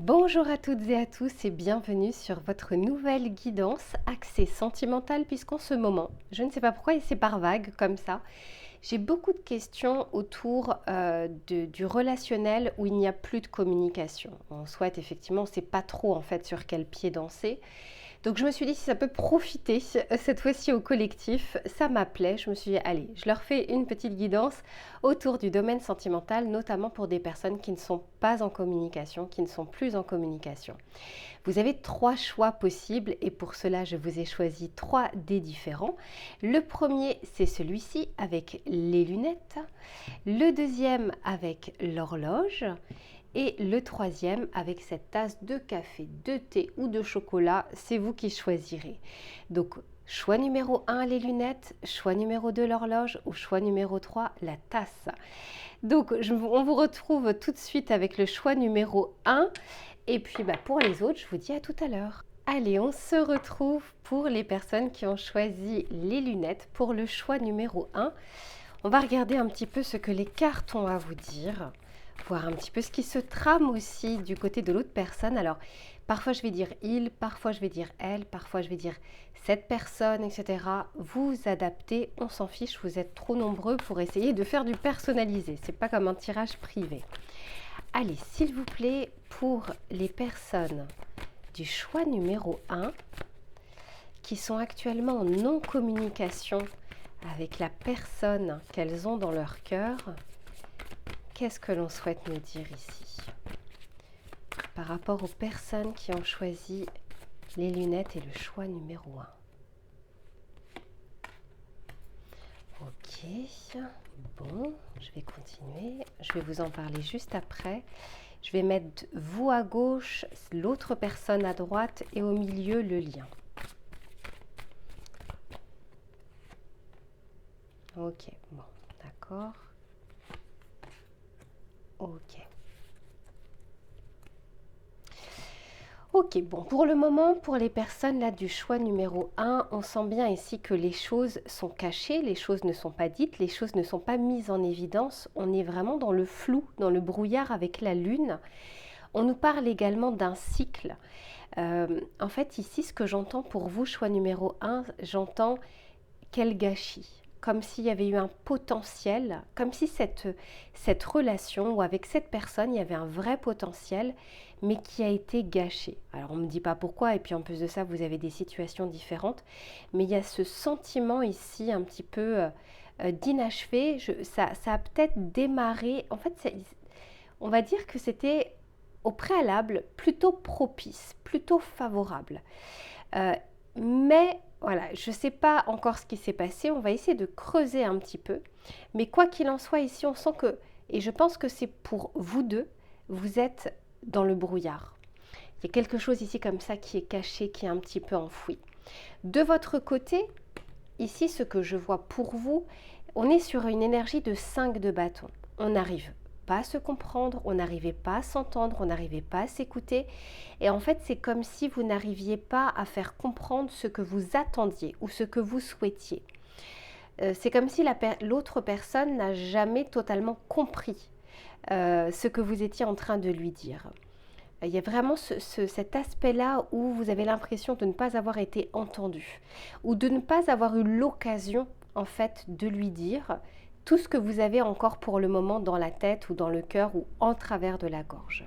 Bonjour à toutes et à tous et bienvenue sur votre nouvelle guidance axée sentimentale puisqu'en ce moment, je ne sais pas pourquoi et c'est par vague comme ça, j'ai beaucoup de questions autour du relationnel où il n'y a plus de communication. On souhaite effectivement, on ne sait pas trop en fait sur quel pied danser. Donc je me suis dit si ça peut profiter cette fois-ci au collectif, ça m'appelait. Je me suis dit allez, je leur fais une petite guidance autour du domaine sentimental, notamment pour des personnes qui ne sont pas en communication, qui ne sont plus en communication. Vous avez 3 choix possibles et pour cela je vous ai choisi 3 des différents. Le premier c'est celui-ci avec les lunettes, le deuxième avec l'horloge et le troisième avec cette tasse de café, de thé ou de chocolat, c'est vous qui choisirez. Donc choix numéro 1 les lunettes, choix numéro 2 l'horloge ou choix numéro 3 la tasse. Donc on vous retrouve tout de suite avec le choix numéro 1 et puis pour les autres je vous dis à tout à l'heure. Allez, on se retrouve pour les personnes qui ont choisi les lunettes pour le choix numéro 1. On va regarder un petit peu ce que les cartes ont à vous dire, voir un petit peu ce qui se trame aussi du côté de l'autre personne. Alors, parfois je vais dire il, parfois je vais dire elle, parfois je vais dire cette personne, etc. Vous adaptez, on s'en fiche, vous êtes trop nombreux pour essayer de faire du personnalisé. C'est pas comme un tirage privé. Allez, s'il vous plaît, pour les personnes du choix numéro 1 qui sont actuellement en non-communication avec la personne qu'elles ont dans leur cœur, qu'est-ce que l'on souhaite nous dire ici par rapport aux personnes qui ont choisi les lunettes et le choix numéro 1? Ok, bon, je vais continuer. Je vais vous en parler juste après. Je vais mettre vous à gauche, l'autre personne à droite et au milieu le lien. Ok, bon, d'accord. Ok. Ok, bon, pour le moment, pour les personnes là du choix numéro 1, on sent bien ici que les choses sont cachées, les choses ne sont pas dites, les choses ne sont pas mises en évidence. On est vraiment dans le flou, dans le brouillard avec la lune. On nous parle également d'un cycle. En fait, ici, ce que j'entends pour vous, choix numéro 1, j'entends quel gâchis. Comme s'il y avait eu un potentiel, comme si cette relation ou avec cette personne, il y avait un vrai potentiel, mais qui a été gâché. Alors on ne me dit pas pourquoi, et puis en plus de ça, vous avez des situations différentes, mais il y a ce sentiment ici un petit peu d'inachevé. Ça a peut-être démarré, en fait, on va dire que c'était au préalable plutôt propice, plutôt favorable. Euh, mais voilà, je ne sais pas encore ce qui s'est passé, on va essayer de creuser un petit peu. Mais quoi qu'il en soit, ici, on sent que, et je pense que c'est pour vous deux, vous êtes dans le brouillard. Il y a quelque chose ici comme ça qui est caché, qui est un petit peu enfoui. De votre côté, ici, ce que je vois pour vous, on est sur une énergie de 5 de bâton. On n'arrive pas à se comprendre, on n'arrivait pas à s'entendre, on n'arrivait pas à s'écouter. Et en fait, c'est comme si vous n'arriviez pas à faire comprendre ce que vous attendiez ou ce que vous souhaitiez. C'est comme si l'autre personne n'a jamais totalement compris ce que vous étiez en train de lui dire. Il y a vraiment cet aspect-là où vous avez l'impression de ne pas avoir été entendu ou de ne pas avoir eu l'occasion en fait de lui dire tout ce que vous avez encore pour le moment dans la tête ou dans le cœur ou en travers de la gorge.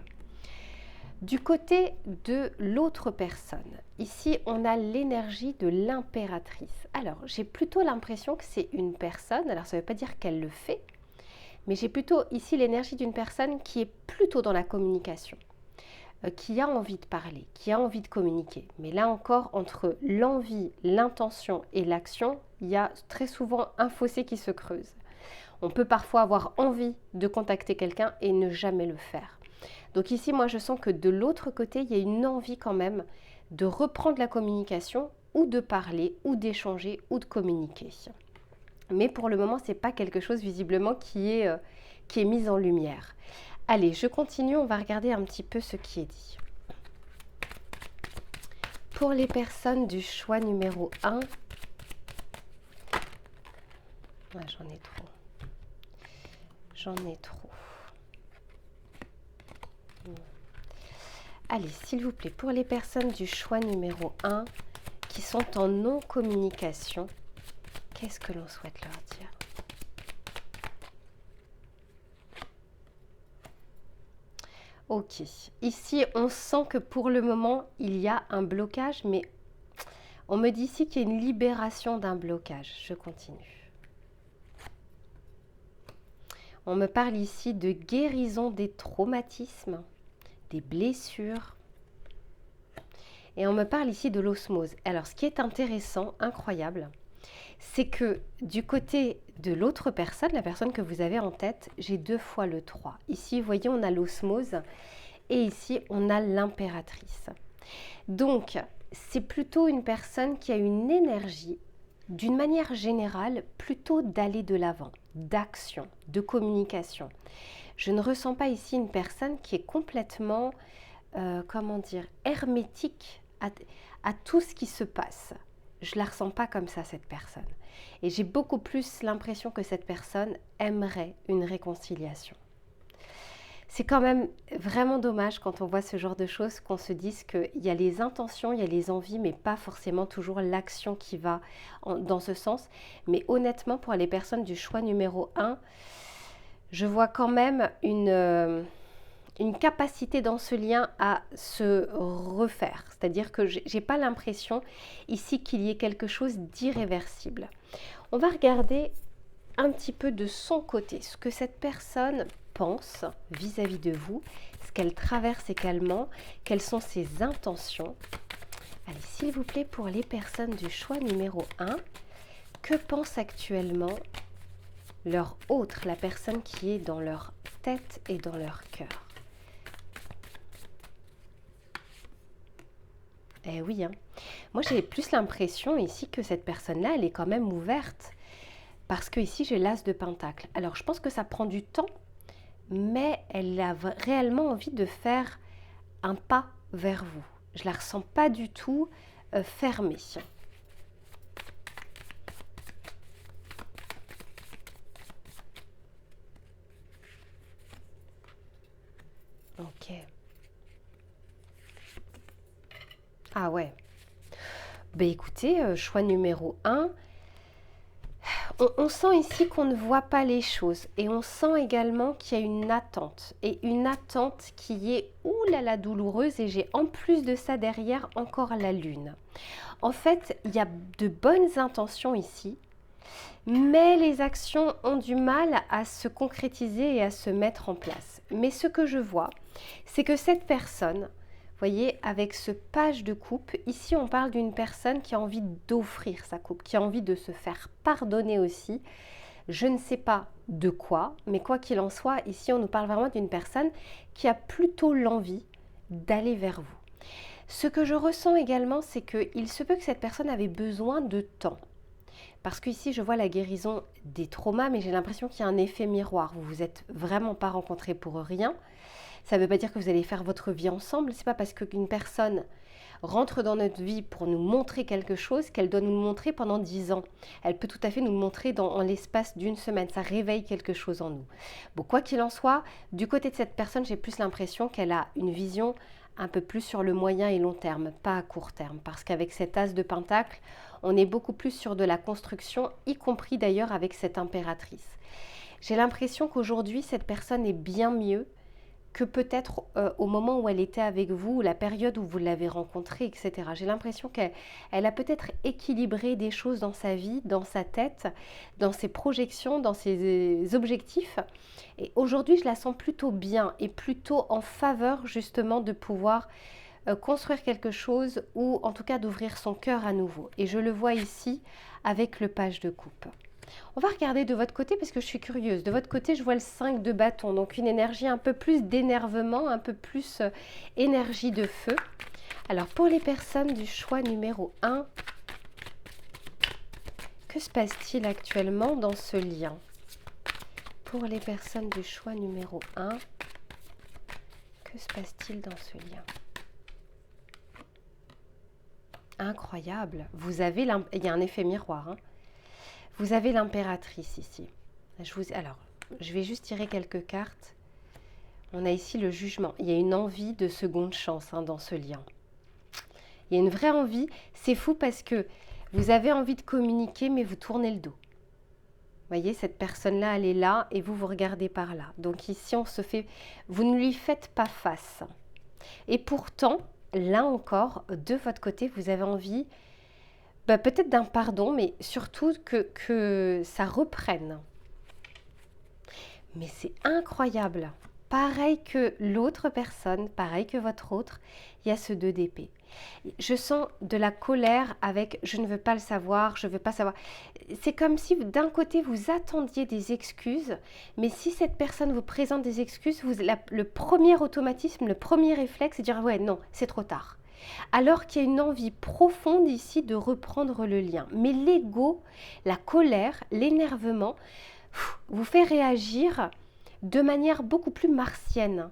Du côté de l'autre personne, ici on a l'énergie de l'impératrice. Alors j'ai plutôt l'impression que c'est une personne, alors ça ne veut pas dire qu'elle le fait, mais j'ai plutôt ici l'énergie d'une personne qui est plutôt dans la communication, qui a envie de parler, qui a envie de communiquer. Mais là encore, entre l'envie, l'intention et l'action, il y a très souvent un fossé qui se creuse. On peut parfois avoir envie de contacter quelqu'un et ne jamais le faire. Donc ici, moi, je sens que de l'autre côté, il y a une envie quand même de reprendre la communication ou de parler ou d'échanger ou de communiquer. Mais pour le moment, ce n'est pas quelque chose visiblement qui est mis en lumière. Allez, je continue, on va regarder un petit peu ce qui est dit. Pour les personnes du choix numéro 1, j'en ai trop. J'en ai trop. Allez, s'il vous plaît, pour les personnes du choix numéro 1 qui sont en non-communication, qu'est-ce que l'on souhaite leur dire? Ok, ici on sent que pour le moment il y a un blocage, mais on me dit ici qu'il y a une libération d'un blocage. Je continue. On me parle ici de guérison des traumatismes, des blessures. Et on me parle ici de l'osmose. Alors ce qui est intéressant, incroyable, c'est que du côté de l'autre personne, la personne que vous avez en tête, j'ai 2 fois le 3. Ici, vous voyez, on a l'osmose et ici, on a l'impératrice. Donc, c'est plutôt une personne qui a une énergie, d'une manière générale, plutôt d'aller de l'avant, d'action, de communication. Je ne ressens pas ici une personne qui est complètement, comment dire, hermétique à tout ce qui se passe. Je ne la ressens pas comme ça, cette personne. Et j'ai beaucoup plus l'impression que cette personne aimerait une réconciliation. C'est quand même vraiment dommage quand on voit ce genre de choses qu'on se dise qu'il y a les intentions, il y a les envies, mais pas forcément toujours l'action qui va dans ce sens. Mais honnêtement, pour les personnes du choix numéro 1, je vois quand même une capacité dans ce lien à se refaire. C'est-à-dire que je n'ai pas l'impression ici qu'il y ait quelque chose d'irréversible. On va regarder un petit peu de son côté, ce que cette personne pense vis-à-vis de vous, ce qu'elle traverse également, quelles sont ses intentions. Allez, s'il vous plaît, pour les personnes du choix numéro 1, que pense actuellement leur autre, la personne qui est dans leur tête et dans leur cœur? Eh oui, hein. Moi j'ai plus l'impression ici que cette personne-là, elle est quand même ouverte. Parce que ici j'ai l'as de pentacle. Alors je pense que ça prend du temps, mais elle a réellement envie de faire un pas vers vous. Je ne la ressens pas du tout fermée. Ok. Ah ouais. Ben écoutez, choix numéro 1. On sent ici qu'on ne voit pas les choses et on sent également qu'il y a une attente et une attente qui est oulala douloureuse et j'ai en plus de ça derrière encore la lune. En fait, il y a de bonnes intentions ici, mais les actions ont du mal à se concrétiser et à se mettre en place. Mais ce que je vois, c'est que cette personne, voyez, avec ce page de coupe, ici on parle d'une personne qui a envie d'offrir sa coupe, qui a envie de se faire pardonner aussi. Je ne sais pas de quoi, mais quoi qu'il en soit, ici on nous parle vraiment d'une personne qui a plutôt l'envie d'aller vers vous. Ce que je ressens également, c'est qu'il se peut que cette personne avait besoin de temps. Parce qu'ici, je vois la guérison des traumas, mais j'ai l'impression qu'il y a un effet miroir. Vous ne vous êtes vraiment pas rencontrés pour rien. Ça ne veut pas dire que vous allez faire votre vie ensemble. Ce n'est pas parce qu'une personne rentre dans notre vie pour nous montrer quelque chose qu'elle doit nous le montrer pendant 10 ans. Elle peut tout à fait nous le montrer en l'espace d'une semaine. Ça réveille quelque chose en nous. Bon, quoi qu'il en soit, du côté de cette personne, j'ai plus l'impression qu'elle a une vision un peu plus sur le moyen et long terme, pas à court terme. Parce qu'avec cet as de pentacle, on est beaucoup plus sur de la construction, y compris d'ailleurs avec cette impératrice. J'ai l'impression qu'aujourd'hui, cette personne est bien mieux que peut-être au moment où elle était avec vous, la période où vous l'avez rencontrée, etc. J'ai l'impression qu'elle a peut-être équilibré des choses dans sa vie, dans sa tête, dans ses projections, dans ses objectifs. Et aujourd'hui, je la sens plutôt bien et plutôt en faveur justement de pouvoir construire quelque chose ou en tout cas d'ouvrir son cœur à nouveau. Et je le vois ici avec le page de coupe. On va regarder de votre côté parce que je suis curieuse. De votre côté, je vois le 5 de bâton, donc une énergie un peu plus d'énervement, un peu plus énergie de feu. Alors pour les personnes du choix numéro 1, que se passe-t-il actuellement dans ce lien? Pour les personnes du choix numéro 1, que se passe-t-il dans ce lien? Incroyable. Il y a un effet miroir, hein. Vous avez l'impératrice ici. Alors, je vais juste tirer quelques cartes. On a ici le jugement. Il y a une envie de seconde chance dans ce lien. Il y a une vraie envie. C'est fou parce que vous avez envie de communiquer, mais vous tournez le dos. Vous voyez, cette personne-là, elle est là et vous regardez par là. Donc ici, vous ne lui faites pas face. Et pourtant, là encore, de votre côté, vous avez envie peut-être d'un pardon, mais surtout que ça reprenne. Mais c'est incroyable. Pareil que l'autre personne, pareil que votre autre, il y a ce 2 d'épée. Je sens de la colère avec « je ne veux pas le savoir, je ne veux pas savoir ». C'est comme si d'un côté vous attendiez des excuses, mais si cette personne vous présente des excuses, le premier automatisme, le premier réflexe, c'est de dire « ouais, non, c'est trop tard ». Alors qu'il y a une envie profonde ici de reprendre le lien. Mais l'ego, la colère, l'énervement vous fait réagir de manière beaucoup plus martienne,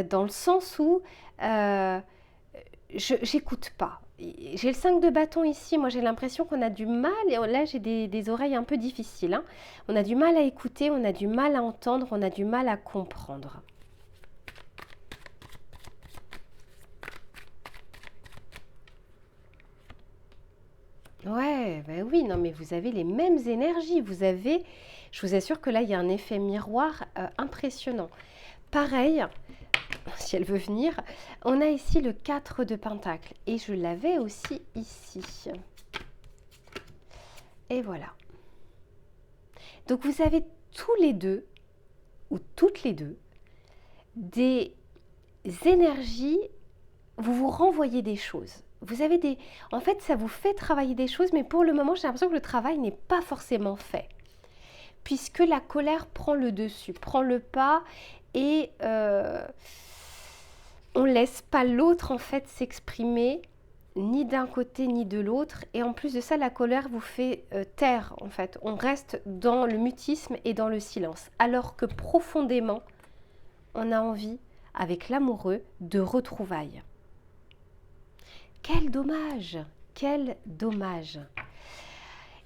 dans le sens où j'écoute pas. J'ai le 5 de bâton ici, moi j'ai l'impression qu'on a du mal, et là j'ai des oreilles un peu difficiles. On a du mal à écouter, on a du mal à entendre, on a du mal à comprendre. Ouais, ben oui, non mais vous avez les mêmes énergies, je vous assure que là il y a un effet miroir impressionnant. Pareil, si elle veut venir, on a ici le 4 de Pentacle et je l'avais aussi ici. Et voilà. Donc vous avez tous les deux, ou toutes les deux, des énergies, vous vous renvoyez des choses. Vous avez en fait, ça vous fait travailler des choses, mais pour le moment, j'ai l'impression que le travail n'est pas forcément fait. Puisque la colère prend le dessus, prend le pas et on ne laisse pas l'autre en fait s'exprimer, ni d'un côté ni de l'autre. Et en plus de ça, la colère vous fait taire en fait. On reste dans le mutisme et dans le silence. Alors que profondément, on a envie, avec l'amoureux, de retrouvailles. Quel dommage! Quel dommage!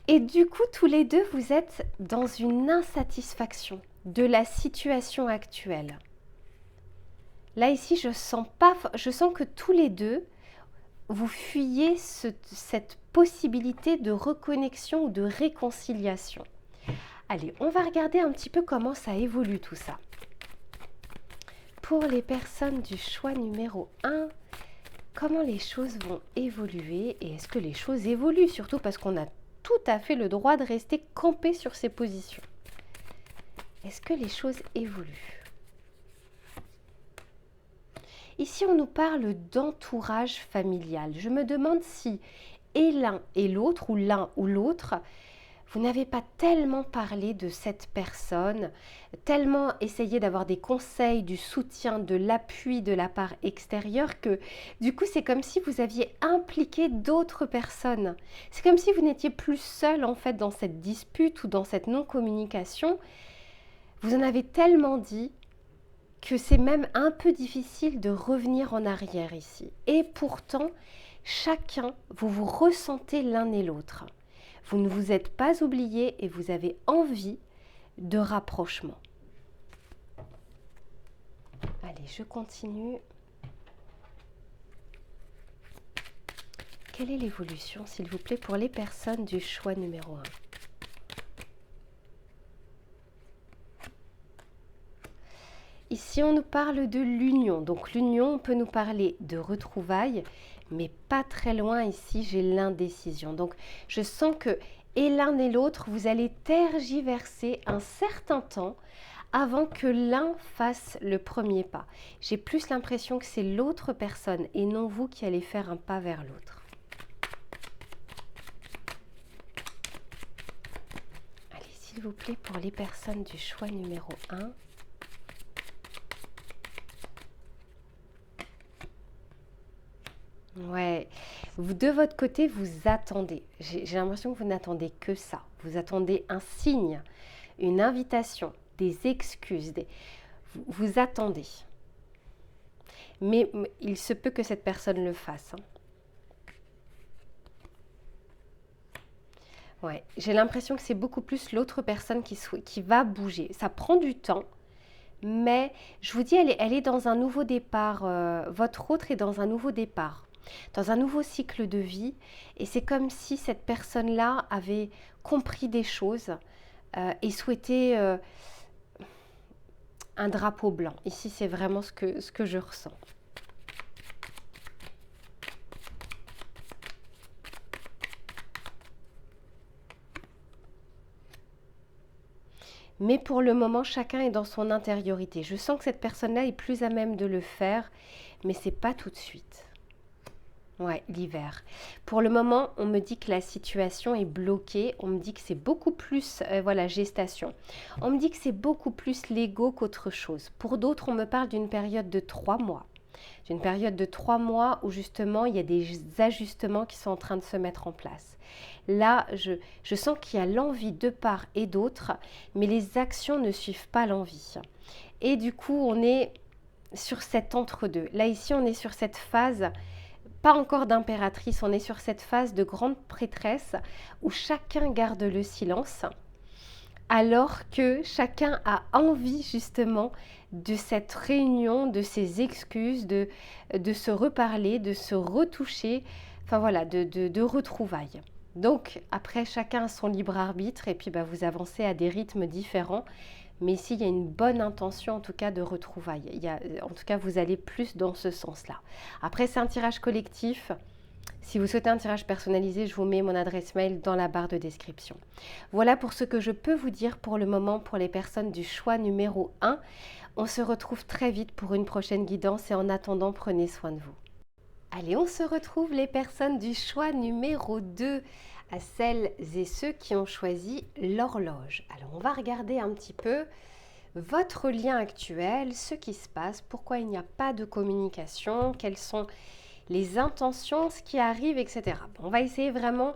Et du coup, tous les deux, vous êtes dans une insatisfaction de la situation actuelle. Là, ici, je sens que tous les deux, vous fuyez cette possibilité de reconnexion ou de réconciliation. Allez, on va regarder un petit peu comment ça évolue tout ça. Pour les personnes du choix numéro 1, comment les choses vont évoluer et est-ce que les choses évoluent? Surtout parce qu'on a tout à fait le droit de rester campé sur ses positions. Est-ce que les choses évoluent? Ici, on nous parle d'entourage familial. Je me demande si et l'un et l'autre, ou l'un ou l'autre, vous n'avez pas tellement parlé de cette personne, tellement essayé d'avoir des conseils, du soutien, de l'appui de la part extérieure que du coup c'est comme si vous aviez impliqué d'autres personnes. C'est comme si vous n'étiez plus seul en fait dans cette dispute ou dans cette non-communication. Vous en avez tellement dit que c'est même un peu difficile de revenir en arrière ici. Et pourtant, chacun, vous vous ressentez l'un et l'autre. Vous ne vous êtes pas oubliés et vous avez envie de rapprochement. Allez, je continue. Quelle est l'évolution, s'il vous plaît, pour les personnes du choix numéro 1? Ici, on nous parle de l'union. Donc, l'union, on peut nous parler de retrouvailles, mais pas très loin ici, j'ai l'indécision. Donc, je sens que et l'un et l'autre, vous allez tergiverser un certain temps avant que l'un fasse le premier pas. J'ai plus l'impression que c'est l'autre personne et non vous qui allez faire un pas vers l'autre. Allez, s'il vous plaît, pour les personnes du choix numéro 1. Ouais, vous de votre côté, vous attendez. J'ai l'impression que vous n'attendez que ça. Vous attendez un signe, une invitation, des excuses. Vous attendez. Mais il se peut que cette personne le fasse. Ouais, j'ai l'impression que c'est beaucoup plus l'autre personne qui va bouger. Ça prend du temps, mais je vous dis, elle est dans un nouveau départ. Votre autre est dans un nouveau départ, dans un nouveau cycle de vie. Et c'est comme si cette personne-là avait compris des choses et souhaitait un drapeau blanc. Ici, c'est vraiment ce que je ressens. Mais pour le moment, chacun est dans son intériorité. Je sens que cette personne-là est plus à même de le faire, mais c'est pas tout de suite. Ouais, l'hiver. Pour le moment, on me dit que la situation est bloquée. On me dit que c'est beaucoup plus, voilà, gestation. On me dit que c'est beaucoup plus l'ego qu'autre chose. Pour d'autres, on me parle d'une période de 3 mois. D'une période de 3 mois où justement, il y a des ajustements qui sont en train de se mettre en place. Là, je sens qu'il y a l'envie de part et d'autre, mais les actions ne suivent pas l'envie. Et du coup, on est sur cet entre-deux. Là, ici, on est sur cette phase pas encore d'impératrice, on est sur cette phase de grande prêtresse où chacun garde le silence alors que chacun a envie justement de cette réunion, de ces excuses, de se reparler, de se retoucher, enfin voilà, de retrouvailles. Donc après, chacun a son libre arbitre et puis vous avancez à des rythmes différents. Mais ici, il y a une bonne intention en tout cas de retrouvailles. En tout cas, vous allez plus dans ce sens-là. Après, c'est un tirage collectif. Si vous souhaitez un tirage personnalisé, je vous mets mon adresse mail dans la barre de description. Voilà pour ce que je peux vous dire pour le moment pour les personnes du choix numéro 1. On se retrouve très vite pour une prochaine guidance et en attendant, prenez soin de vous. Allez, on se retrouve les personnes du choix numéro 2, à celles et ceux qui ont choisi l'horloge. Alors, on va regarder un petit peu votre lien actuel, ce qui se passe, pourquoi il n'y a pas de communication, quelles sont les intentions, ce qui arrive, etc. On va essayer vraiment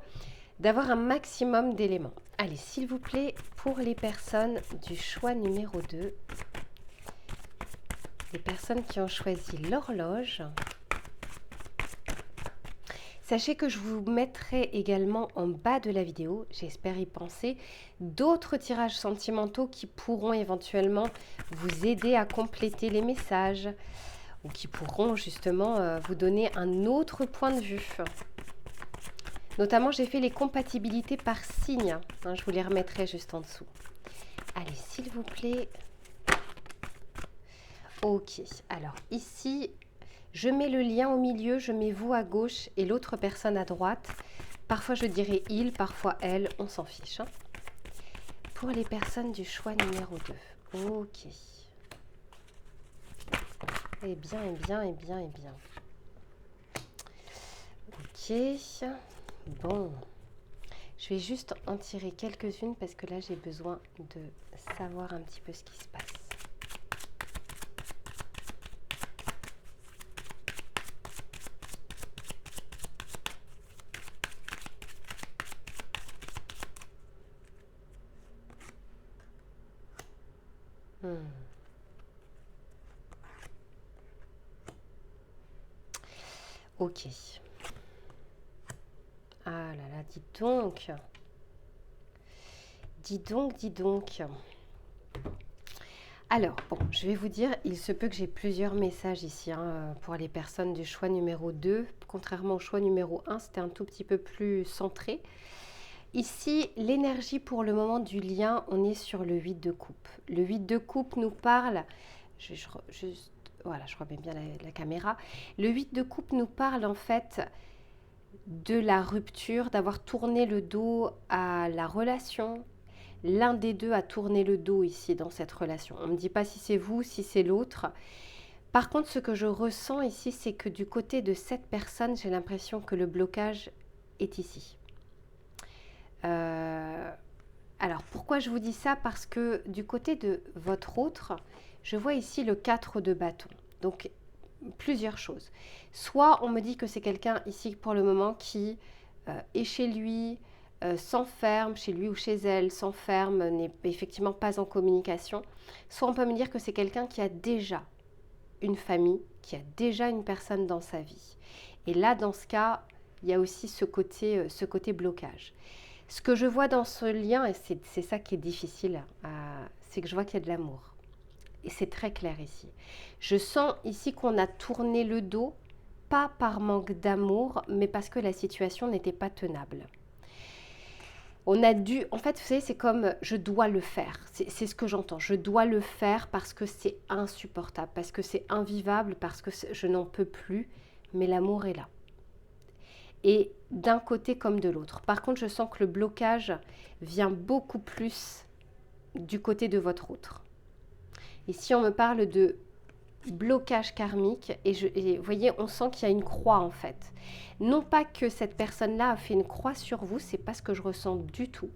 d'avoir un maximum d'éléments. Allez, s'il vous plaît, pour les personnes du choix numéro 2, les personnes qui ont choisi l'horloge, sachez que je vous mettrai également en bas de la vidéo, j'espère y penser, d'autres tirages sentimentaux qui pourront éventuellement vous aider à compléter les messages ou qui pourront justement vous donner un autre point de vue. Notamment, j'ai fait les compatibilités par signe. Je vous les remettrai juste en dessous. Allez, s'il vous plaît. Ok, alors ici, je mets le lien au milieu, je mets vous à gauche et l'autre personne à droite. Parfois, je dirais il, parfois elle, on s'en fiche. Pour les personnes du choix numéro 2. Ok. Eh bien, eh bien, eh bien, eh bien. Ok. Bon. Je vais juste en tirer quelques-unes parce que là, j'ai besoin de savoir un petit peu ce qui se passe. Ok. Ah là là, dis donc. Dis donc, dis donc. Alors, bon, je vais vous dire, il se peut que j'ai plusieurs messages ici pour les personnes du choix numéro 2. Contrairement au choix numéro 1, c'était un tout petit peu plus centré. Ici, l'énergie pour le moment du lien, on est sur le 8 de coupe. Le 8 de coupe nous parle, voilà, je remets bien la caméra. Le 8 de coupe nous parle en fait de la rupture, d'avoir tourné le dos à la relation. L'un des deux a tourné le dos ici dans cette relation. On ne me dit pas si c'est vous, si c'est l'autre. Par contre, ce que je ressens ici, c'est que du côté de cette personne, j'ai l'impression que le blocage est ici. Alors, pourquoi je vous dis ça? Parce que du côté de votre autre, je vois ici le 4 de bâton. Donc, plusieurs choses. Soit on me dit que c'est quelqu'un ici pour le moment qui est chez lui, s'enferme, chez lui ou chez elle, s'enferme, n'est effectivement pas en communication. Soit on peut me dire que c'est quelqu'un qui a déjà une famille, qui a déjà une personne dans sa vie. Et là, dans ce cas, il y a aussi ce côté blocage. Ce que je vois dans ce lien, et c'est ça qui est difficile, c'est que je vois qu'il y a de l'amour. c'est très clair ici. Je sens ici qu'on a tourné le dos, pas par manque d'amour, mais parce que la situation n'était pas tenable. On a dû, en fait, vous savez, c'est comme je dois le faire. C'est ce que j'entends. Je dois le faire parce que c'est insupportable, parce que c'est invivable, parce que je n'en peux plus. Mais l'amour est là. Et d'un côté comme de l'autre. Par contre, je sens que le blocage vient beaucoup plus du côté de votre autre. Ici, on me parle de blocage karmique et vous voyez, on sent qu'il y a une croix en fait. Non pas que cette personne-là a fait une croix sur vous, c'est pas ce que je ressens du tout.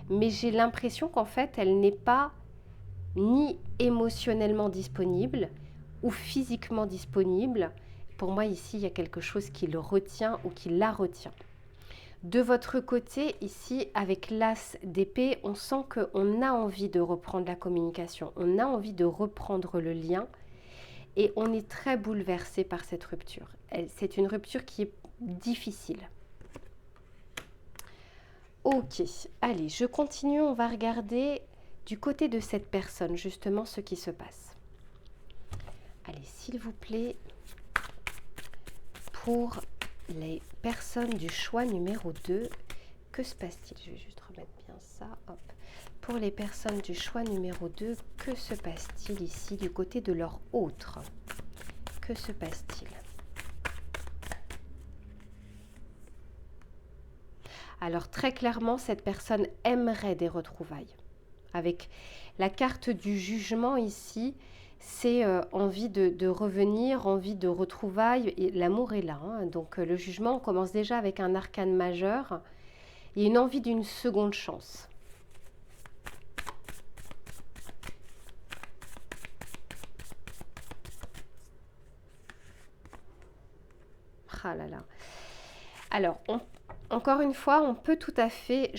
Mais j'ai l'impression qu'en fait, elle n'est pas ni émotionnellement disponible ou physiquement disponible. Pour moi, ici, il y a quelque chose qui le retient ou qui la retient. De votre côté, ici, avec l'as d'épée, on sent qu'on a envie de reprendre la communication, on a envie de reprendre le lien et on est très bouleversé par cette rupture. C'est une rupture qui est difficile. Ok, allez, je continue, on va regarder du côté de cette personne, justement, ce qui se passe. Allez, s'il vous plaît, pour les personnes du choix numéro 2, que se passe-t-il? Je vais juste remettre bien ça. Hop. Pour les personnes du choix numéro 2, que se passe-t-il ici du côté de leur autre? Que se passe-t-il? Alors très clairement, cette personne aimerait des retrouvailles. Avec la carte du jugement ici, c'est envie de revenir, envie de retrouvailles, et l'amour est là. Hein. Donc le jugement, on commence déjà avec un arcane majeur. Il y a une envie d'une seconde chance. Ah là là. Alors, encore une fois, on peut tout à fait...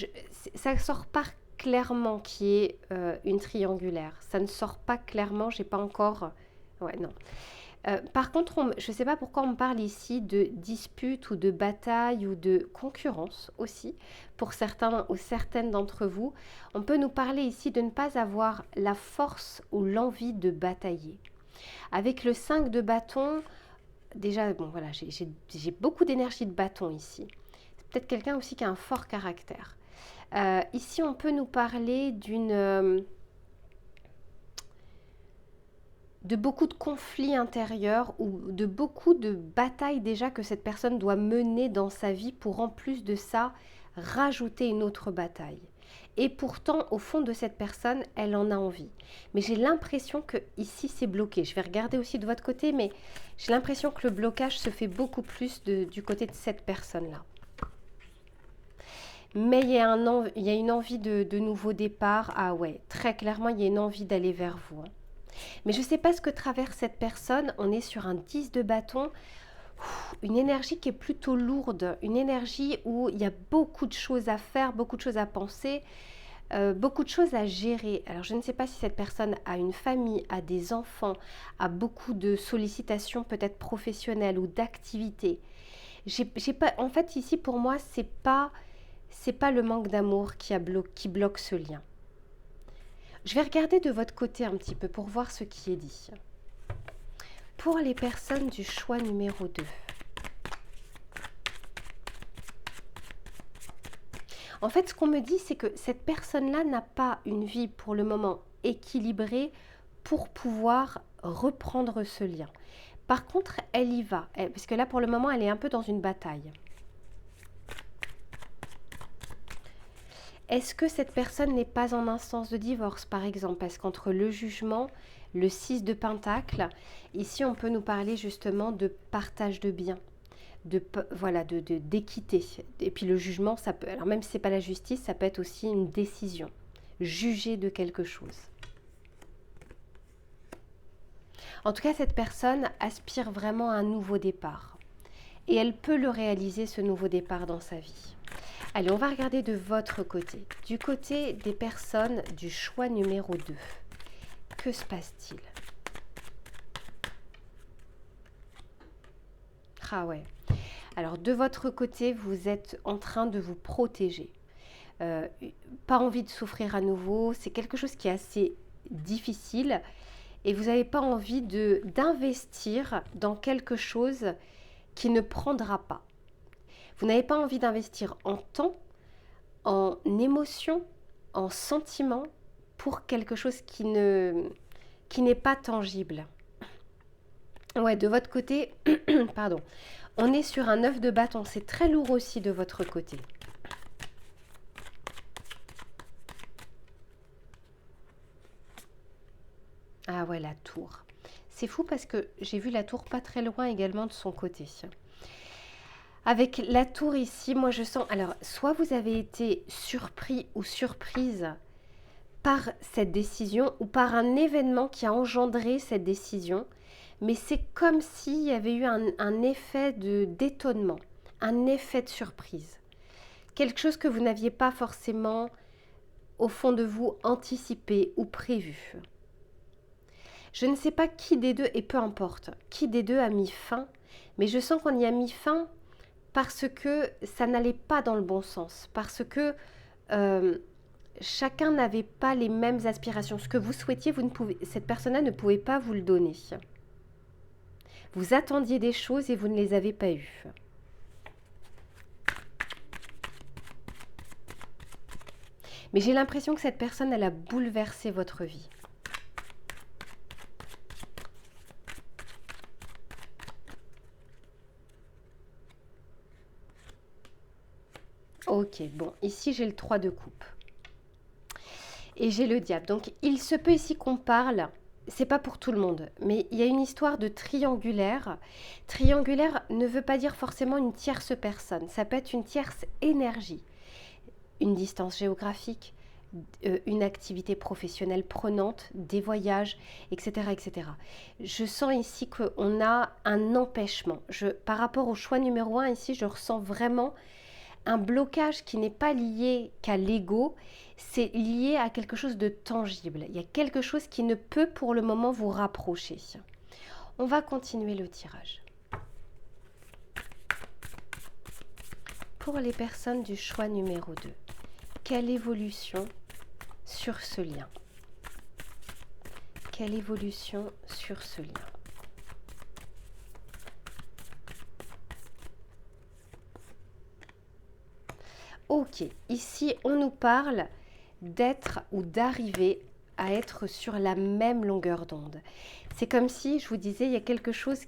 ça ne sort pas clairement qui est une triangulaire. Ça ne sort pas clairement, j'ai pas encore... Ouais, non. Par contre, je ne sais pas pourquoi on parle ici de dispute ou de bataille ou de concurrence aussi. Pour certains ou certaines d'entre vous, on peut nous parler ici de ne pas avoir la force ou l'envie de batailler. Avec le 5 de bâton, déjà, bon voilà, j'ai beaucoup d'énergie de bâton ici. C'est peut-être quelqu'un aussi qui a un fort caractère. Ici, on peut nous parler de beaucoup de conflits intérieurs ou de beaucoup de batailles déjà que cette personne doit mener dans sa vie pour en plus de ça rajouter une autre bataille. Et pourtant, au fond de cette personne, elle en a envie. Mais j'ai l'impression que ici c'est bloqué. Je vais regarder aussi de votre côté, mais j'ai l'impression que le blocage se fait beaucoup plus du côté de cette personne-là. Mais il y a une envie de nouveau départ. Ah ouais, très clairement, il y a une envie d'aller vers vous. Hein. Mais je ne sais pas ce que traverse cette personne. On est sur un 10 de bâton. Une énergie qui est plutôt lourde. Une énergie où il y a beaucoup de choses à faire, beaucoup de choses à penser, beaucoup de choses à gérer. Alors je ne sais pas si cette personne a une famille, a des enfants, a beaucoup de sollicitations peut-être professionnelles ou d'activités. En fait, ici pour moi, c'est pas le manque d'amour qui bloque ce lien. Je vais regarder de votre côté un petit peu pour voir ce qui est dit. Pour les personnes du choix numéro 2. En fait, ce qu'on me dit, c'est que cette personne-là n'a pas une vie pour le moment équilibrée pour pouvoir reprendre ce lien. Par contre, elle y va, parce que là, pour le moment, elle est un peu dans une bataille. Est-ce que cette personne n'est pas en instance de divorce, par exemple? Parce qu'entre le jugement, le 6 de Pentacle, ici on peut nous parler justement de partage de biens, d'équité. Et puis le jugement, ça peut, alors même si ce n'est pas la justice, ça peut être aussi une décision, juger de quelque chose. En tout cas, cette personne aspire vraiment à un nouveau départ. Et elle peut le réaliser, ce nouveau départ dans sa vie. Allez, on va regarder de votre côté. Du côté des personnes du choix numéro 2. Que se passe-t-il? Ah ouais. Alors, de votre côté, vous êtes en train de vous protéger. Pas envie de souffrir à nouveau. C'est quelque chose qui est assez difficile. et vous n'avez pas envie d'investir dans quelque chose qui ne prendra pas. Vous n'avez pas envie d'investir en temps, en émotion, en sentiment pour quelque chose qui n'est pas tangible. Ouais, de votre côté, pardon, on est sur un 9 de bâton, c'est très lourd aussi de votre côté. Ah ouais, la tour. C'est fou parce que j'ai vu la tour pas très loin également de son côté. Avec la tour ici, moi je sens... Alors, soit vous avez été surpris ou surprise par cette décision ou par un événement qui a engendré cette décision, mais c'est comme s'il y avait eu un effet d'étonnement, un effet de surprise. Quelque chose que vous n'aviez pas forcément, au fond de vous, anticipé ou prévu. Je ne sais pas qui des deux, et peu importe, qui des deux a mis fin, mais je sens qu'on y a mis fin parce que ça n'allait pas dans le bon sens, parce que chacun n'avait pas les mêmes aspirations. Ce que vous souhaitiez, cette personne-là ne pouvait pas vous le donner. Vous attendiez des choses et vous ne les avez pas eues. Mais j'ai l'impression que cette personne, elle a bouleversé votre vie. Ok, bon, ici j'ai le 3 de coupe. Et j'ai le diable. Donc il se peut ici qu'on parle, c'est pas pour tout le monde, mais il y a une histoire de triangulaire. Triangulaire ne veut pas dire forcément une tierce personne, ça peut être une tierce énergie, une distance géographique, une activité professionnelle prenante, des voyages, etc. etc. Je sens ici qu'on a un empêchement. Par rapport au choix numéro 1, ici, je ressens vraiment un blocage qui n'est pas lié qu'à l'ego, c'est lié à quelque chose de tangible. Il y a quelque chose qui ne peut pour le moment vous rapprocher. On va continuer le tirage. Pour les personnes du choix numéro 2, quelle évolution sur ce lien? Quelle évolution sur ce lien? Ok, ici on nous parle d'être ou d'arriver à être sur la même longueur d'onde. C'est comme si, je vous disais, il y a quelque chose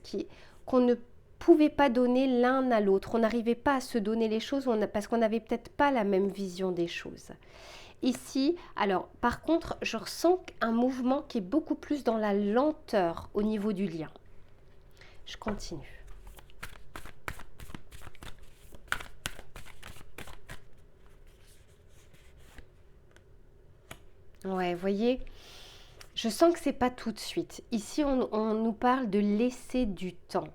qu'on ne pouvait pas donner l'un à l'autre. On n'arrivait pas à se donner les choses parce qu'on n'avait peut-être pas la même vision des choses. Ici, alors par contre, je ressens un mouvement qui est beaucoup plus dans la lenteur au niveau du lien. Je continue. Ouais, voyez, je sens que c'est pas tout de suite. Ici, on nous parle de laisser du temps.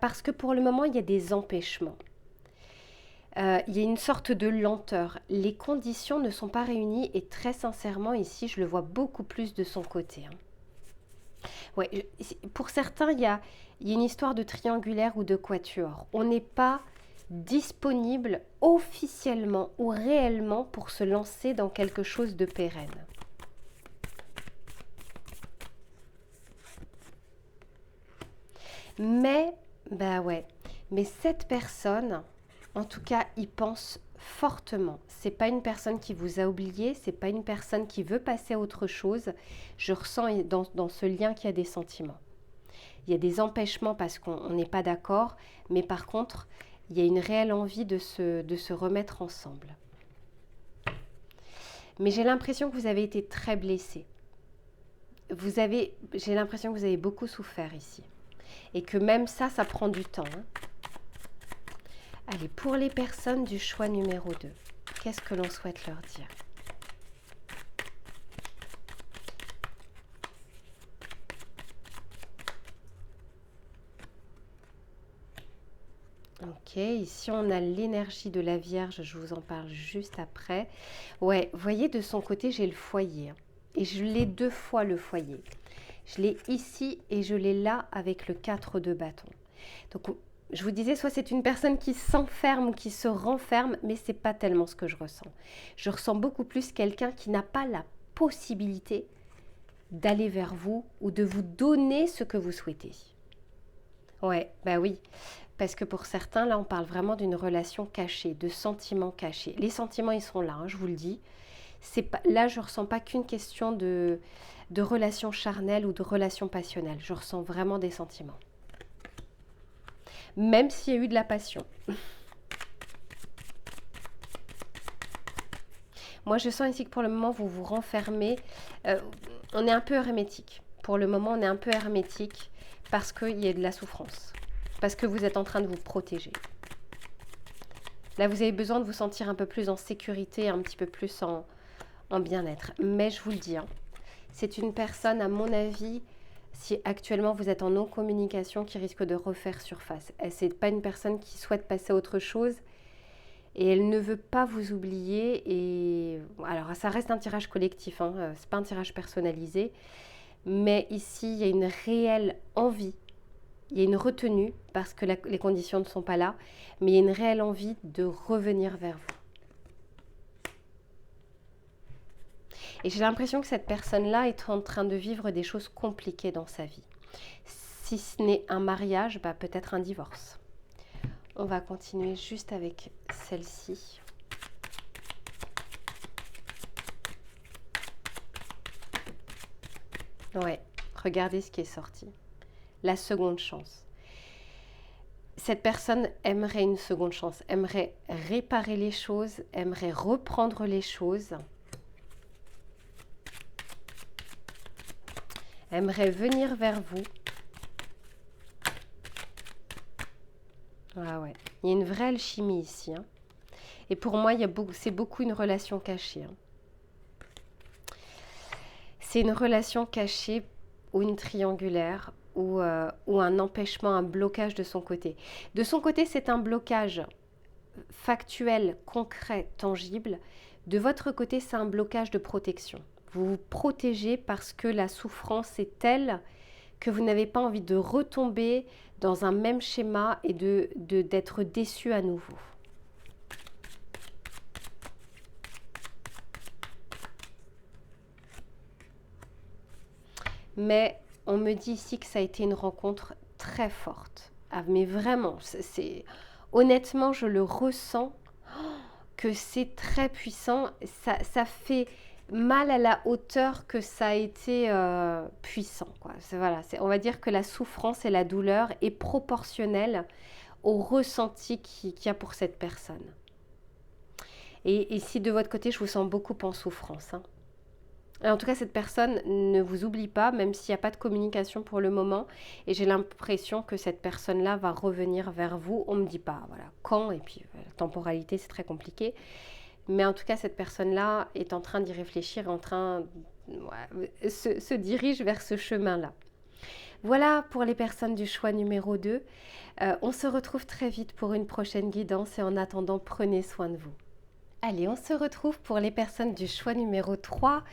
Parce que pour le moment, il y a des empêchements. Il y a une sorte de lenteur. Les conditions ne sont pas réunies et très sincèrement, ici, je le vois beaucoup plus de son côté. Ouais, pour certains, il y a une histoire de triangulaire ou de quatuor. On n'est pas disponible officiellement ou réellement pour se lancer dans quelque chose de pérenne. Mais, bah ouais, mais cette personne, en tout cas, y pense fortement. C'est pas une personne qui vous a oublié, c'est pas une personne qui veut passer à autre chose. Je ressens dans ce lien qu'il y a des sentiments. Il y a des empêchements parce qu'on n'est pas d'accord, mais par contre, il y a une réelle envie de se remettre ensemble. Mais j'ai l'impression que vous avez été très blessé. J'ai l'impression que vous avez beaucoup souffert ici. Et que même ça prend du temps. Allez, pour les personnes du choix numéro 2, qu'est-ce que l'on souhaite leur dire? Ok, ici on a l'énergie de la Vierge, je vous en parle juste après. Ouais, vous voyez, de son côté, j'ai le foyer. Et je l'ai 2 fois le foyer. Je l'ai ici et je l'ai là avec le 4 de bâton. Donc, je vous disais, soit c'est une personne qui s'enferme ou qui se renferme, mais ce n'est pas tellement ce que je ressens. Je ressens beaucoup plus quelqu'un qui n'a pas la possibilité d'aller vers vous ou de vous donner ce que vous souhaitez. Ouais, bah oui, parce que pour certains, là, on parle vraiment d'une relation cachée, de sentiments cachés. Les sentiments, ils sont là, hein, je vous le dis. C'est pas, là, je ne ressens pas qu'une question de relation charnelle ou de relation passionnelle. Je ressens vraiment des sentiments. Même s'il y a eu de la passion. Moi, je sens ici que pour le moment, vous vous renfermez. On est un peu hermétique. Pour le moment, on est un peu hermétique parce qu'il y a de la souffrance. Parce que vous êtes en train de vous protéger. Là, vous avez besoin de vous sentir un peu plus en sécurité, un petit peu plus en bien-être. Mais je vous le dis, hein, c'est une personne, à mon avis, si actuellement vous êtes en non-communication, qui risque de refaire surface. Ce n'est pas une personne qui souhaite passer à autre chose. Et elle ne veut pas vous oublier. Et alors, ça reste un tirage collectif, hein, ce n'est pas un tirage personnalisé. Mais ici, il y a une réelle envie. Il y a une retenue parce que les conditions ne sont pas là. Mais il y a une réelle envie de revenir vers vous. Et j'ai l'impression que cette personne-là est en train de vivre des choses compliquées dans sa vie. Si ce n'est un mariage, bah peut-être un divorce. On va continuer juste avec celle-ci. Ouais, regardez ce qui est sorti. La seconde chance. Cette personne aimerait une seconde chance, aimerait réparer les choses, aimerait reprendre les choses, aimerait venir vers vous. Ah ouais, il y a une vraie alchimie ici, hein. Et pour moi, c'est beaucoup une relation cachée, hein. C'est une relation cachée ou une triangulaire ou un empêchement, un blocage de son côté. De son côté, c'est un blocage factuel, concret, tangible. De votre côté, c'est un blocage de protection. Vous vous protégez parce que la souffrance est telle que vous n'avez pas envie de retomber dans un même schéma et d'être déçu à nouveau. Mais on me dit ici que ça a été une rencontre très forte. Ah, mais vraiment, honnêtement, je le ressens, que c'est très puissant. Ça fait mal à la hauteur que ça a été puissant, quoi. Voilà, on va dire que la souffrance et la douleur est proportionnelle au ressenti qu'il y a pour cette personne. Et si de votre côté, je vous sens beaucoup en souffrance, hein. En tout cas, cette personne ne vous oublie pas, même s'il n'y a pas de communication pour le moment. Et j'ai l'impression que cette personne-là va revenir vers vous. On ne me dit pas voilà, quand, et puis la temporalité, c'est très compliqué. Mais en tout cas, cette personne-là est en train d'y réfléchir, se dirige vers ce chemin-là. Voilà pour les personnes du choix numéro 2. On se retrouve très vite pour une prochaine guidance et en attendant, prenez soin de vous. Allez, on se retrouve pour les personnes du choix numéro 3,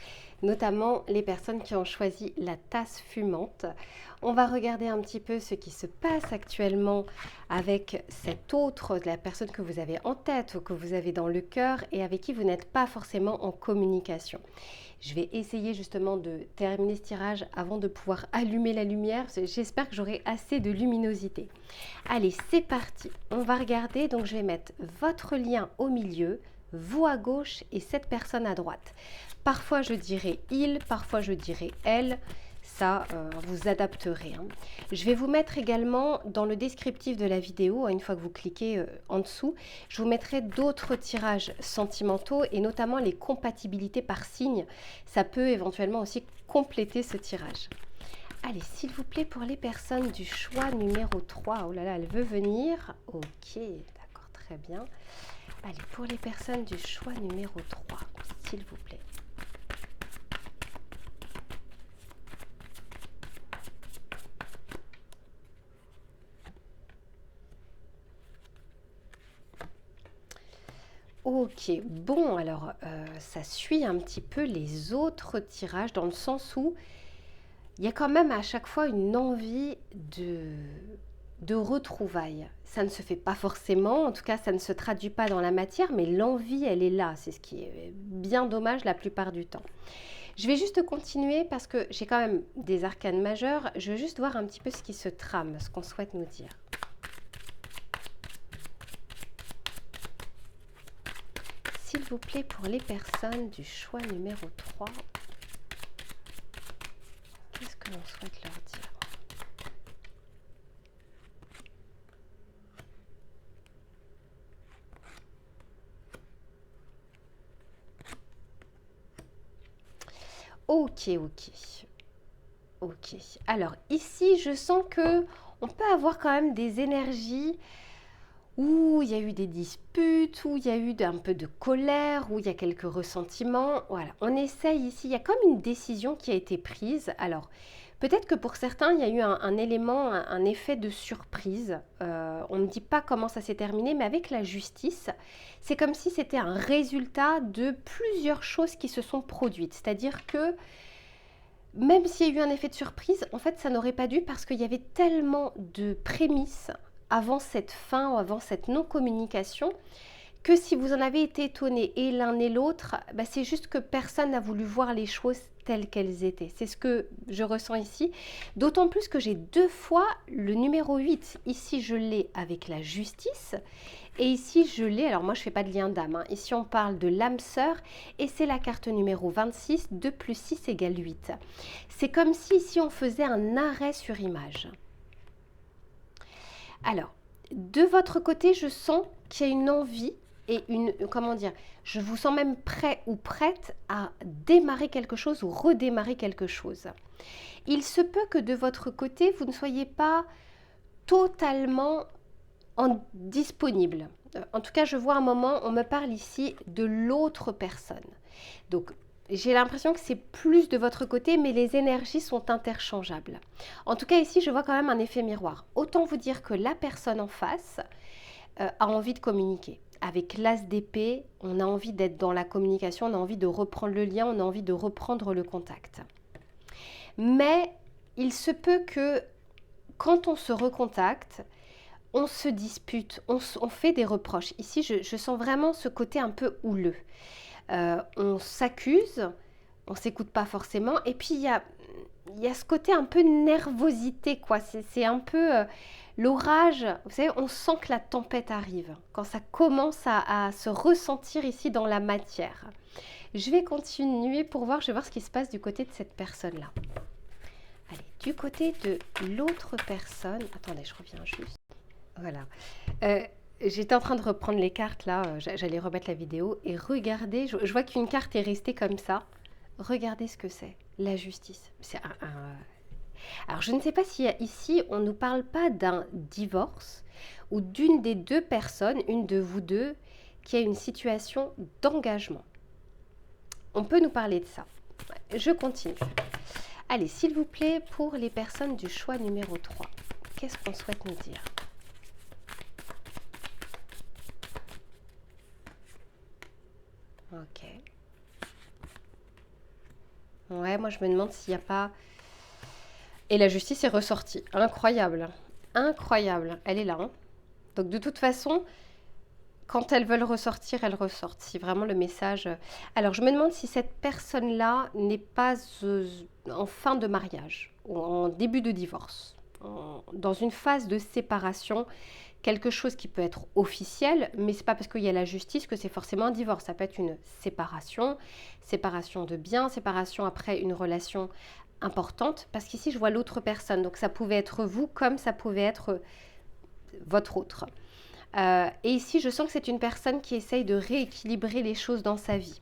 notamment les personnes qui ont choisi la tasse fumante. On va regarder un petit peu ce qui se passe actuellement avec cette autre, la personne que vous avez en tête ou que vous avez dans le cœur et avec qui vous n'êtes pas forcément en communication. Je vais essayer justement de terminer ce tirage avant de pouvoir allumer la lumière. J'espère que j'aurai assez de luminosité. Allez, c'est parti. On va regarder, donc je vais mettre votre lien au milieu, vous à gauche et cette personne à droite. Parfois je dirais il, parfois je dirais elle, ça vous adapterez, hein. Je vais vous mettre également dans le descriptif de la vidéo, une fois que vous cliquez en dessous, je vous mettrai d'autres tirages sentimentaux et notamment les compatibilités par signe. Ça peut éventuellement aussi compléter ce tirage. Allez, s'il vous plaît, pour les personnes du choix numéro 3, oh là là, elle veut venir. Ok, d'accord, très bien. Allez, pour les personnes du choix numéro 3, s'il vous plaît. Ok, bon, alors ça suit un petit peu les autres tirages dans le sens où il y a quand même à chaque fois une envie de retrouvailles. Ça ne se fait pas forcément, en tout cas ça ne se traduit pas dans la matière, mais l'envie elle est là, c'est ce qui est bien dommage la plupart du temps. Je vais juste continuer parce que j'ai quand même des arcanes majeures. Je veux juste voir un petit peu ce qui se trame, ce qu'on souhaite nous dire. S'il vous plaît, pour les personnes du choix numéro 3, qu'est-ce que l'on souhaite leur dire? Ok, ok. Ok. Alors ici, je sens que on peut avoir quand même des énergies où il y a eu des disputes, où il y a eu un peu de colère, où il y a quelques ressentiments. Voilà, on essaye ici, il y a comme une décision qui a été prise. Alors, peut-être que pour certains, il y a eu un élément, un effet de surprise. On ne dit pas comment ça s'est terminé, mais avec la justice, c'est comme si c'était un résultat de plusieurs choses qui se sont produites. C'est-à-dire que même s'il y a eu un effet de surprise, en fait, ça n'aurait pas dû parce qu'il y avait tellement de prémices avant cette fin ou avant cette non-communication que si vous en avez été étonné et l'un et l'autre, bah, c'est juste que personne n'a voulu voir les choses telles qu'elles étaient. C'est ce que je ressens ici. D'autant plus que j'ai 2 fois le numéro 8. Ici, je l'ai avec la justice. Et ici, je l'ai, alors moi je ne fais pas de lien d'âme, hein. Ici on parle de l'âme sœur et c'est la carte numéro 26, 2 plus 6 égale 8. C'est comme si ici on faisait un arrêt sur image. Alors, de votre côté, je sens qu'il y a une envie et comment dire, je vous sens même prêt ou prête à démarrer quelque chose ou redémarrer quelque chose. Il se peut que de votre côté, vous ne soyez pas totalement disponible. En tout cas, je vois un moment, on me parle ici de l'autre personne. Donc, j'ai l'impression que c'est plus de votre côté, mais les énergies sont interchangeables. En tout cas, ici, je vois quand même un effet miroir. Autant vous dire que la personne en face a envie de communiquer. Avec l'as d'épée, on a envie d'être dans la communication, on a envie de reprendre le lien, on a envie de reprendre le contact. Mais il se peut que quand on se recontacte, on se dispute, on fait des reproches. Ici, je sens vraiment ce côté un peu houleux. On s'accuse, on s'écoute pas forcément. Et puis, il y a ce côté un peu nervosité, quoi. C'est un peu l'orage. Vous savez, on sent que la tempête arrive. Quand ça commence à se ressentir ici dans la matière. Je vais continuer pour voir, je vais voir ce qui se passe du côté de cette personne-là. Allez, du côté de l'autre personne. Attendez, je reviens juste. Voilà. J'étais en train de reprendre les cartes là, j'allais remettre la vidéo et regardez, je vois qu'une carte est restée comme ça. Regardez ce que c'est, la justice. Alors je ne sais pas si ici on ne nous parle pas d'un divorce ou d'une des deux personnes, une de vous deux, qui a une situation d'engagement. On peut nous parler de ça. Je continue. Allez, s'il vous plaît, pour les personnes du choix numéro 3, qu'est-ce qu'on souhaite nous dire ? Ok. Ouais, moi je me demande s'il n'y a pas... Et la justice est ressortie. Incroyable. Incroyable. Elle est là. Hein. Donc de toute façon, quand elles veulent ressortir, elles ressortent. Si vraiment le message... Alors je me demande si cette personne-là n'est pas en fin de mariage ou en début de divorce. Dans une phase de séparation, quelque chose qui peut être officiel, mais c'est pas parce qu'il y a la justice que c'est forcément un divorce. Ça peut être une séparation, séparation de biens, séparation après une relation importante, parce qu'ici je vois l'autre personne, donc ça pouvait être vous comme ça pouvait être votre autre. Et ici je sens que c'est une personne qui essaye de rééquilibrer les choses dans sa vie.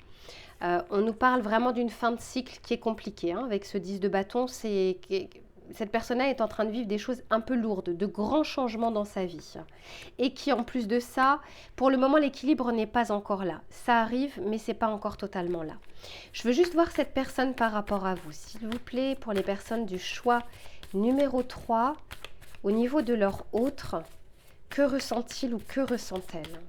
On nous parle vraiment d'une fin de cycle qui est compliquée. Hein. Avec ce 10 de bâton, cette personne-là est en train de vivre des choses un peu lourdes, de grands changements dans sa vie. Et qui, en plus de ça, pour le moment, l'équilibre n'est pas encore là. Ça arrive, mais ce n'est pas encore totalement là. Je veux juste voir cette personne par rapport à vous. S'il vous plaît, pour les personnes du choix numéro 3, au niveau de leur autre, que ressent-il ou que ressent-elle ?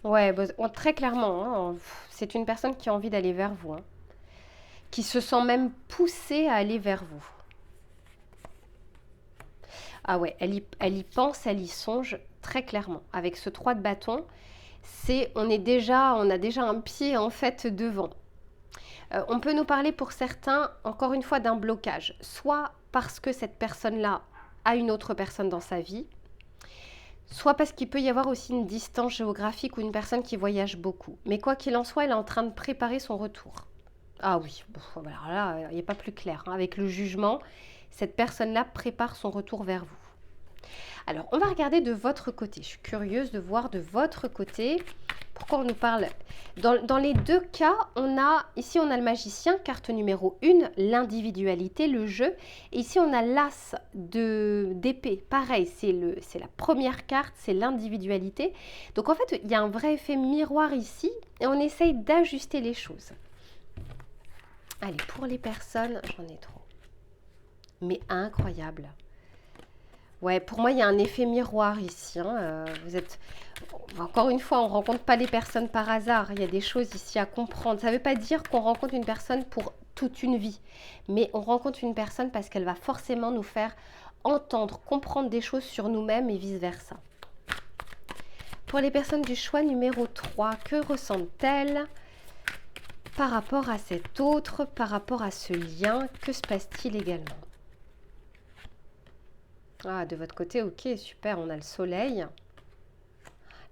Ouais, très clairement, hein, c'est une personne qui a envie d'aller vers vous. Hein. Qui se sent même poussée à aller vers vous. Ah ouais, elle y pense, elle y songe très clairement. Avec ce 3 de bâton, on a déjà un pied en fait devant. On peut nous parler pour certains, encore une fois, d'un blocage, soit parce que cette personne-là a une autre personne dans sa vie, soit parce qu'il peut y avoir aussi une distance géographique ou une personne qui voyage beaucoup. Mais quoi qu'il en soit, elle est en train de préparer son retour. Ah oui, bon, alors là, il n'y a pas plus clair. Hein. Avec le jugement, cette personne-là prépare son retour vers vous. Alors, on va regarder de votre côté. Je suis curieuse de voir de votre côté pourquoi on nous parle. Dans les deux cas, ici on a le magicien, carte numéro 1, l'individualité, le jeu. Et ici on a l'as d'épée. Pareil, c'est la première carte, c'est l'individualité. Donc en fait, il y a un vrai effet miroir ici et on essaye d'ajuster les choses. Allez, pour les personnes, j'en ai trop. Mais incroyable. Ouais, pour moi, il y a un effet miroir ici. Hein. Encore une fois, on ne rencontre pas les personnes par hasard. Il y a des choses ici à comprendre. Ça ne veut pas dire qu'on rencontre une personne pour toute une vie. Mais on rencontre une personne parce qu'elle va forcément nous faire entendre, comprendre des choses sur nous-mêmes et vice-versa. Pour les personnes du choix numéro 3, que ressentent-elles par rapport à cet autre, par rapport à ce lien? Que se passe-t-il également? Ah, de votre côté, ok, super, on a le soleil.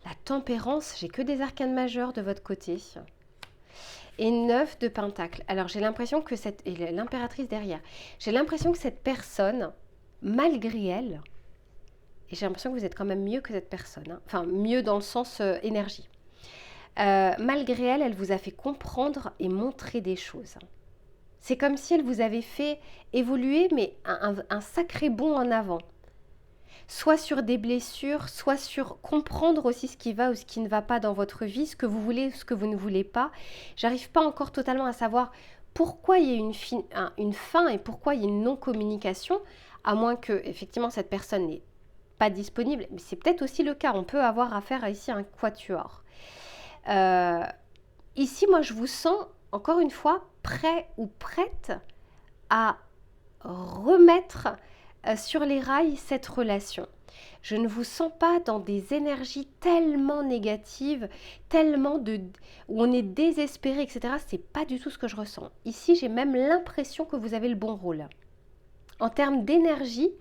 La tempérance, j'ai que des arcanes majeures de votre côté. Et 9 de pentacles. Alors, j'ai l'impression que et l'impératrice derrière. J'ai l'impression que cette personne, malgré elle, et j'ai l'impression que vous êtes quand même mieux que cette personne. Hein, enfin, mieux dans le sens énergie. Malgré elle, elle vous a fait comprendre et montrer des choses. C'est comme si elle vous avait fait évoluer, mais un sacré bond en avant. Soit sur des blessures, soit sur comprendre aussi ce qui va ou ce qui ne va pas dans votre vie, ce que vous voulez ou ce que vous ne voulez pas. J'arrive pas encore totalement à savoir pourquoi il y a une fin et pourquoi il y a une non-communication, à moins que effectivement cette personne n'est pas disponible. Mais c'est peut-être aussi le cas, on peut avoir affaire à ici un quatuor. Ici, moi, je vous sens, encore une fois, prêt ou prête à remettre sur les rails cette relation. Je ne vous sens pas dans des énergies tellement négatives, où on est désespéré, etc. C'est pas du tout ce que je ressens. Ici, j'ai même l'impression que vous avez le bon rôle. En termes d'énergie,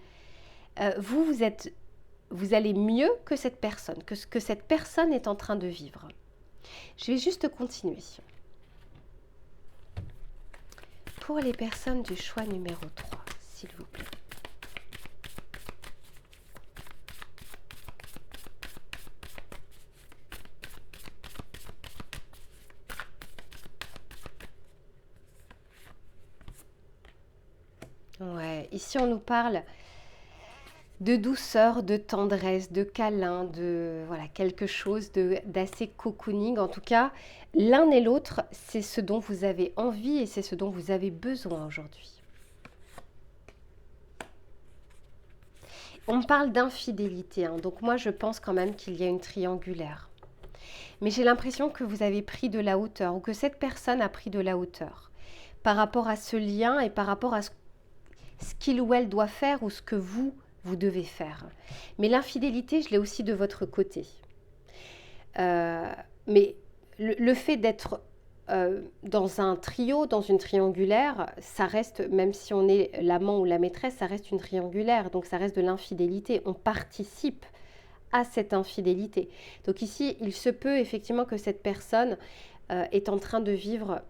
vous allez mieux que cette personne, que ce que cette personne est en train de vivre. Je vais juste continuer. Pour les personnes du choix numéro 3, s'il vous plaît. Ouais, ici on nous parle de douceur, de tendresse, de câlin, de voilà, quelque chose d'assez cocooning. En tout cas, l'un et l'autre, c'est ce dont vous avez envie et c'est ce dont vous avez besoin aujourd'hui. On me parle d'infidélité, hein, donc moi je pense quand même qu'il y a une triangulaire. Mais j'ai l'impression que vous avez pris de la hauteur ou que cette personne a pris de la hauteur par rapport à ce lien et par rapport à ce qu'il ou elle doit faire ou ce que vous devez faire. Mais l'infidélité, je l'ai aussi de votre côté. Mais le fait d'être dans un trio, dans une triangulaire, ça reste, même si on est l'amant ou la maîtresse, ça reste une triangulaire, donc ça reste de l'infidélité. On participe à cette infidélité. Donc ici, il se peut effectivement que cette personne est en train de vivre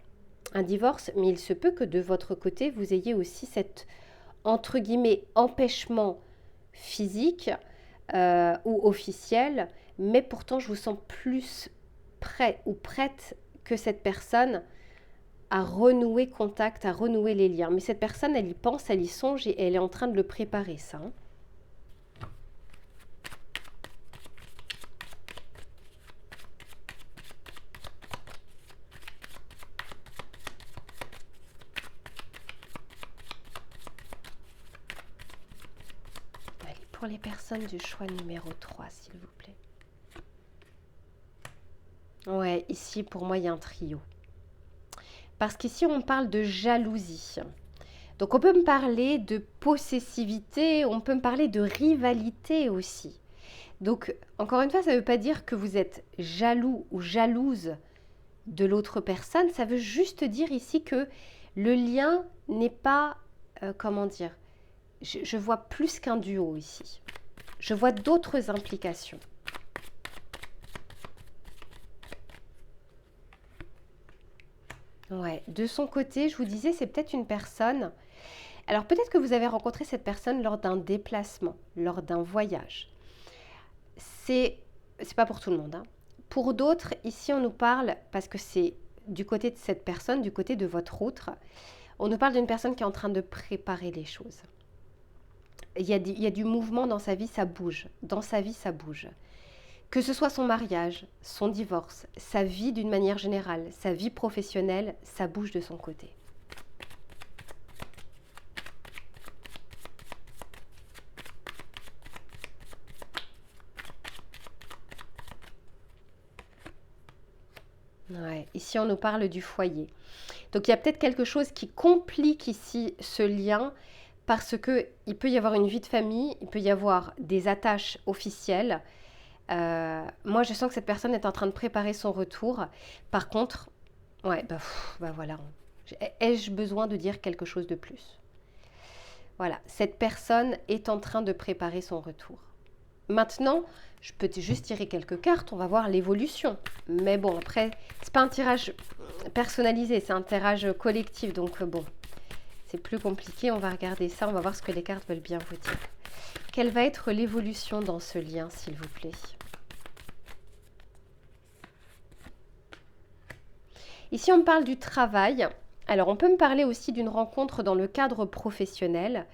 un divorce, mais il se peut que de votre côté, vous ayez aussi cet, entre guillemets, empêchement physique ou officiel, mais pourtant je vous sens plus prêt ou prête que cette personne à renouer contact, à renouer les liens. Mais cette personne, elle y pense, elle y songe et elle est en train de le préparer, ça. Hein. Pour les personnes du choix numéro 3, s'il vous plaît. Ouais, ici, pour moi, il y a un trio. Parce qu'ici, on parle de jalousie. Donc, on peut me parler de possessivité, on peut me parler de rivalité aussi. Donc, encore une fois, ça ne veut pas dire que vous êtes jaloux ou jalouse de l'autre personne. Ça veut juste dire ici que le lien n'est pas, comment dire, je vois plus qu'un duo ici. Je vois d'autres implications. Ouais, de son côté, je vous disais, c'est peut-être une personne. Alors peut-être que vous avez rencontré cette personne lors d'un déplacement, lors d'un voyage. C'est pas pour tout le monde, hein. Pour d'autres, ici on nous parle, parce que c'est du côté de cette personne, du côté de votre autre, on nous parle d'une personne qui est en train de préparer les choses. Il y a du mouvement dans sa vie, ça bouge. Dans sa vie, ça bouge. Que ce soit son mariage, son divorce, sa vie d'une manière générale, sa vie professionnelle, ça bouge de son côté. Ouais. Ici, on nous parle du foyer. Donc, il y a peut-être quelque chose qui complique ici ce lien parce qu'il peut y avoir une vie de famille, il peut y avoir des attaches officielles. Moi, je sens que cette personne est en train de préparer son retour. Par contre, ouais, bah voilà. Ai-je besoin de dire quelque chose de plus? Voilà, cette personne est en train de préparer son retour. Maintenant, je peux juste tirer quelques cartes, on va voir l'évolution. Mais bon, après, c'est pas un tirage personnalisé, c'est un tirage collectif. Donc bon, c'est plus compliqué, on va regarder ça, on va voir ce que les cartes veulent bien vous dire. Quelle va être l'évolution dans ce lien, s'il vous plaît? Ici, on me parle du travail. Alors, on peut me parler aussi d'une rencontre dans le cadre professionnel.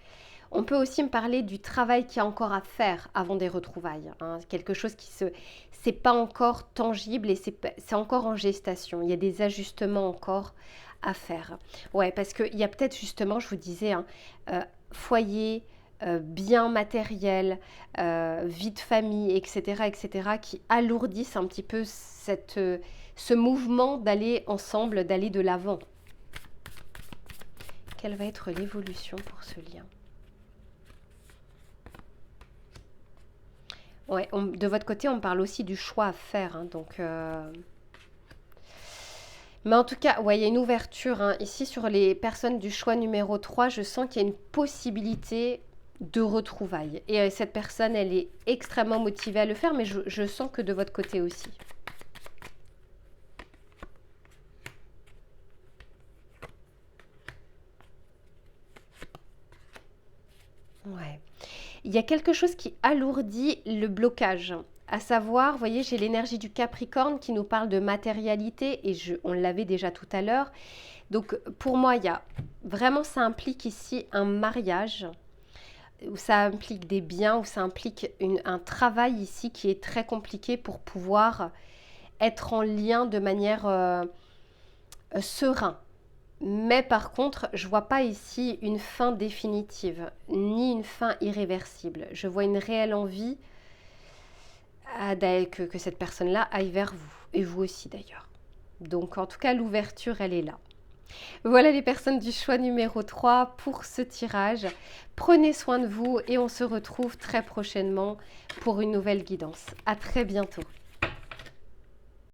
On peut aussi me parler du travail qu'il y a encore à faire avant des retrouvailles, hein. Quelque chose qui c'est pas encore tangible et c'est encore en gestation. Il y a des ajustements encore à faire. Ouais, parce qu'il y a peut-être justement, je vous disais, hein, foyer, biens matériels, vie de famille, etc., qui alourdissent un petit peu ce mouvement d'aller ensemble, d'aller de l'avant. Quelle va être l'évolution pour ce lien? Ouais, de votre côté, on parle aussi du choix à faire, hein, donc... Mais en tout cas, ouais, il y a une ouverture, hein. Ici, sur les personnes du choix numéro 3, je sens qu'il y a une possibilité de retrouvailles. Et cette personne, elle est extrêmement motivée à le faire, mais je sens que de votre côté aussi. Ouais. Il y a quelque chose qui alourdit le blocage. À savoir, vous voyez, j'ai l'énergie du Capricorne qui nous parle de matérialité et on l'avait déjà tout à l'heure. Donc pour moi, il y a vraiment, ça implique ici un mariage, où ça implique des biens, où ça implique un travail ici qui est très compliqué pour pouvoir être en lien de manière serein. Mais par contre, je vois pas ici une fin définitive, ni une fin irréversible. Je vois une réelle envie que cette personne-là aille vers vous, et vous aussi d'ailleurs. Donc en tout cas, l'ouverture, elle est là. Voilà les personnes du choix numéro 3 pour ce tirage. Prenez soin de vous et on se retrouve très prochainement pour une nouvelle guidance. À très bientôt.